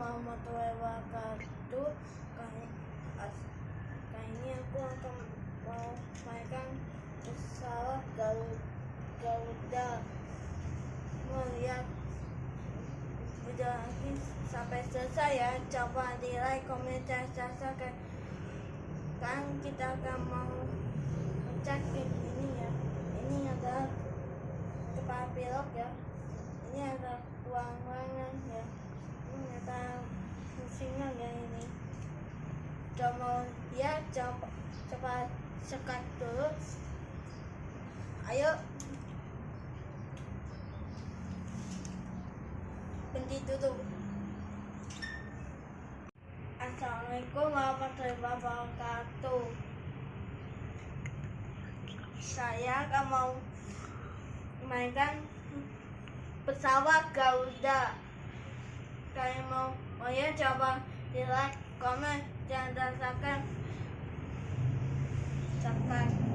warahmatullahi wabarakatuh. Kali ini aku akan mau mainkan pesawat Garuda. Melihat video ini sampai selesai ya. Coba di like, komen, dan subscribe. Kan kita akan mau cek ini ya. Ini adalah kepala pilot ya. Ini ada ruangan ya. Ini ada fungsinya ya ini. Coba ya, coba sekat dulu. Ayo. Berhenti tutup. Assalamualaikum warahmatullahi wabarakatuh. Saya akan mau mainkan pesawat Garuda. Kalian mau ya, coba di like, komen, dan subscribe.